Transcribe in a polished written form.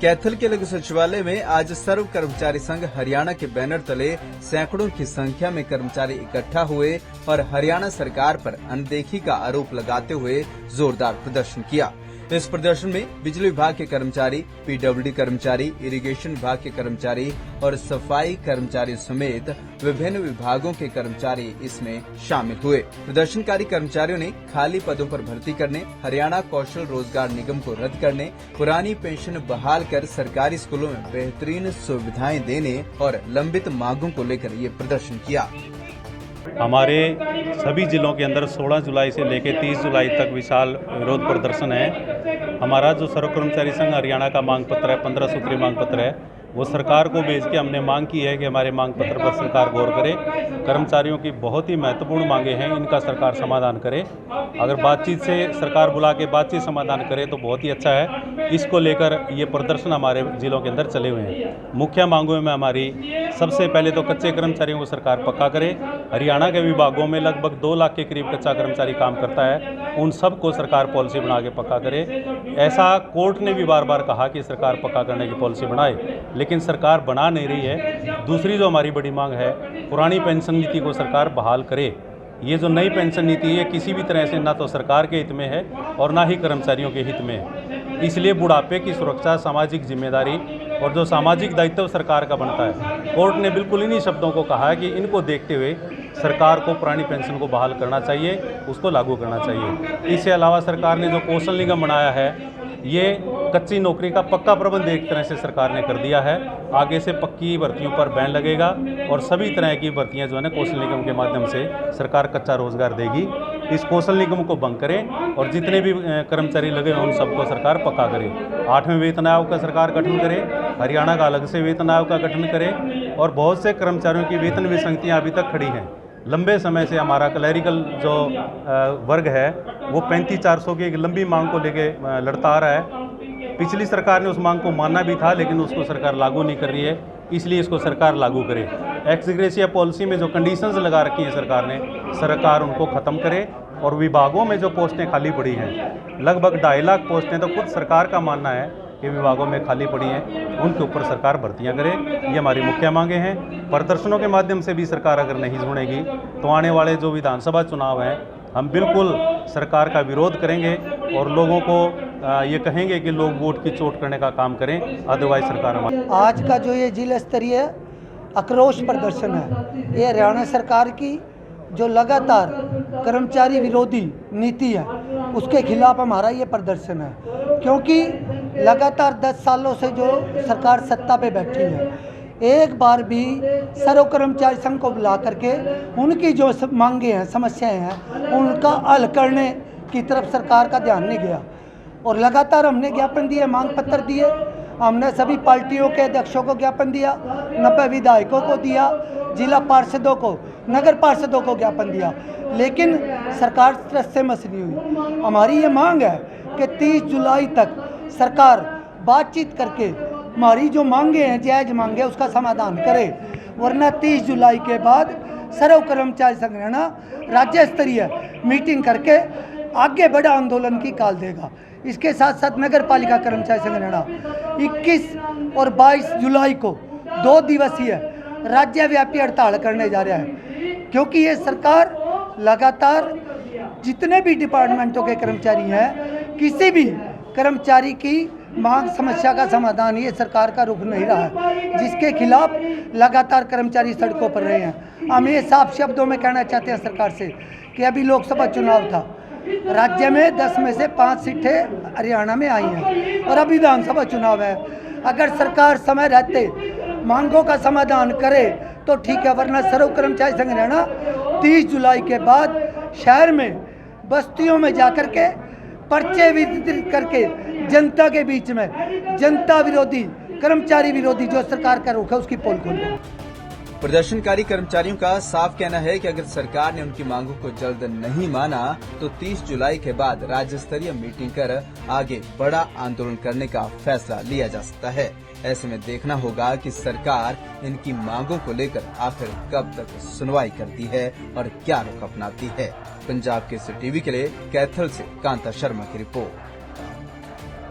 कैथल के लघु सचिवालय में आज सर्व कर्मचारी संघ हरियाणा के बैनर तले सैकड़ों की संख्या में कर्मचारी इकट्ठा हुए और हरियाणा सरकार पर अनदेखी का आरोप लगाते हुए जोरदार प्रदर्शन किया। इस प्रदर्शन में बिजली विभाग के कर्मचारी, पीडब्ल्यूडी कर्मचारी, इरिगेशन विभाग के कर्मचारी और सफाई कर्मचारी समेत विभिन्न विभागों के कर्मचारी इसमें शामिल हुए। प्रदर्शनकारी कर्मचारियों ने खाली पदों पर भर्ती करने, हरियाणा कौशल रोजगार निगम को रद्द करने, पुरानी पेंशन बहाल कर सरकारी स्कूलों में बेहतरीन सुविधाएं देने और लंबित मांगों को लेकर ये प्रदर्शन किया। हमारे सभी जिलों के अंदर 16 जुलाई से लेकर 30 जुलाई तक विशाल विरोध प्रदर्शन है। हमारा जो सर्व कर्मचारी संघ हरियाणा का मांग पत्र है, 15 सूत्रीय मांग पत्र है, वो सरकार को भेज के हमने मांग की है कि हमारे मांग पत्र पर सरकार गौर करे। कर्मचारियों की बहुत ही महत्वपूर्ण मांगे हैं, इनका सरकार समाधान करे। अगर बातचीत से सरकार बुला के बातचीत समाधान करे तो बहुत ही अच्छा है। इसको लेकर ये प्रदर्शन हमारे जिलों के अंदर चले हुए हैं। मुख्य मांगों में हमारी सबसे पहले तो कच्चे कर्मचारियों को सरकार पक्का करे। हरियाणा के विभागों में लगभग 2 लाख के करीब कच्चा कर्मचारी काम करता है, उन सबको सरकार पॉलिसी बना के पक्का करे। ऐसा कोर्ट ने भी बार बार कहा कि सरकार पक्का करने की पॉलिसी बनाए, लेकिन सरकार बना नहीं रही है। दूसरी जो हमारी बड़ी मांग है, पुरानी पेंशन नीति को सरकार बहाल करे। ये जो नई पेंशन नीति है किसी भी तरह से ना तो सरकार के हित में है और ना ही कर्मचारियों के हित में है। इसलिए बुढ़ापे की सुरक्षा, सामाजिक जिम्मेदारी और जो सामाजिक दायित्व सरकार का बनता है, कोर्ट ने बिल्कुल इन्हीं शब्दों को कहा है कि इनको देखते हुए सरकार को पुरानी पेंशन को बहाल करना चाहिए, उसको लागू करना चाहिए। इसके अलावा सरकार ने जो कौशल निगम बनाया है, ये कच्ची नौकरी का पक्का प्रबंध एक तरह से सरकार ने कर दिया है। आगे से पक्की भर्तियों पर बैन लगेगा और सभी तरह की भर्तियां जो है ना कौशल निगम के माध्यम से सरकार कच्चा रोजगार देगी। इस कौशल निगम को भंग करें और जितने भी कर्मचारी लगे हैं उन सबको सरकार पक्का करे। 8वें वेतन आयोग का सरकार गठन करे, हरियाणा का अलग से वेतन आयोग का गठन करे। और बहुत से कर्मचारियों की वेतन विसंगतियाँ अभी तक खड़ी हैं। लंबे समय से हमारा क्लैरिकल जो वर्ग है वो 35,400 की एक लंबी मांग को लेके लड़ता आ रहा है। पिछली सरकार ने उस मांग को माना भी था, लेकिन उसको सरकार लागू नहीं कर रही है, इसलिए इसको सरकार लागू करे। एक्स ग्रेशिया पॉलिसी में जो कंडीशंस लगा रखी है सरकार ने, सरकार उनको ख़त्म करे। और विभागों में जो पोस्टें खाली पड़ी हैं, लगभग 2.5 लाख पोस्टें तो खुद सरकार का मानना है कि विभागों में खाली पड़ी हैं, उनके ऊपर सरकार भर्तियां करे। ये हमारी मुख्य मांगे हैं। प्रदर्शनों के माध्यम से भी सरकार अगर नहीं सुनेगी तो आने वाले जो विधानसभा चुनाव हैं, हम बिल्कुल सरकार का विरोध करेंगे और लोगों को ये कहेंगे कि लोग वोट की चोट करने का काम करें, अदरवाइज सरकार हमारी। आज का जो ये जिला स्तरीय आक्रोश प्रदर्शन है, ये हरियाणा सरकार की जो लगातार कर्मचारी विरोधी नीति है उसके खिलाफ हमारा ये प्रदर्शन है। क्योंकि लगातार 10 सालों से जो सरकार सत्ता पे बैठी है, एक बार भी सर्व कर्मचारी संघ को बुला करके उनकी जो मांगे हैं, समस्याएं हैं, उनका हल करने की तरफ सरकार का ध्यान नहीं गया। और लगातार हमने ज्ञापन दिए, मांग पत्र दिए, हमने सभी पार्टियों के अध्यक्षों को ज्ञापन दिया, 90 विधायकों को दिया, जिला पार्षदों को, नगर पार्षदों को ज्ञापन दिया, लेकिन सरकार तरफ से मस नहीं हुई। हमारी ये मांग है कि 30 जुलाई तक सरकार बातचीत करके हमारी जो मांगे हैं, जायज़ मांगे, उसका समाधान करे, वरना 30 जुलाई के बाद सर्व कर्मचारी संघ हरियाणा राज्य स्तरीय मीटिंग करके आगे बड़ा आंदोलन की काल देगा। इसके साथ साथ नगर पालिका कर्मचारी संघ हरियाणा 21 और 22 जुलाई को 2 दिवसीय राज्यव्यापी हड़ताल करने जा रहा है। क्योंकि ये सरकार लगातार जितने भी डिपार्टमेंटों के कर्मचारी हैं, किसी भी कर्मचारी की मांग, समस्या का समाधान ये सरकार का रुख नहीं रहा है, जिसके खिलाफ लगातार कर्मचारी सड़कों पर रहे हैं। हम ये साफ शब्दों में कहना चाहते हैं सरकार से कि अभी लोकसभा चुनाव था, राज्य में 10 में से 5 सीटें हरियाणा में आई हैं और अब विधानसभा चुनाव है। अगर सरकार समय रहते मांगों का समाधान करे तो ठीक है, वरना सर्व कर्मचारी संघ हरियाणा 30 जुलाई के बाद शहर में, बस्तियों में जाकर के पर्चे वितरित करके जनता के बीच में जनता विरोधी, कर्मचारी विरोधी जो सरकार का रुख है उसकी पोल खोले। प्रदर्शनकारी कर्मचारियों का साफ कहना है कि अगर सरकार ने उनकी मांगों को जल्द नहीं माना तो 30 जुलाई के बाद राज्य स्तरीय मीटिंग कर आगे बड़ा आंदोलन करने का फैसला लिया जा सकता है। ऐसे में देखना होगा कि सरकार इनकी मांगों को लेकर आखिर कब तक सुनवाई करती है और क्या रुख अपनाती है। पंजाब केसरी टीवी के लिए कैथल से कांता शर्मा की रिपोर्ट।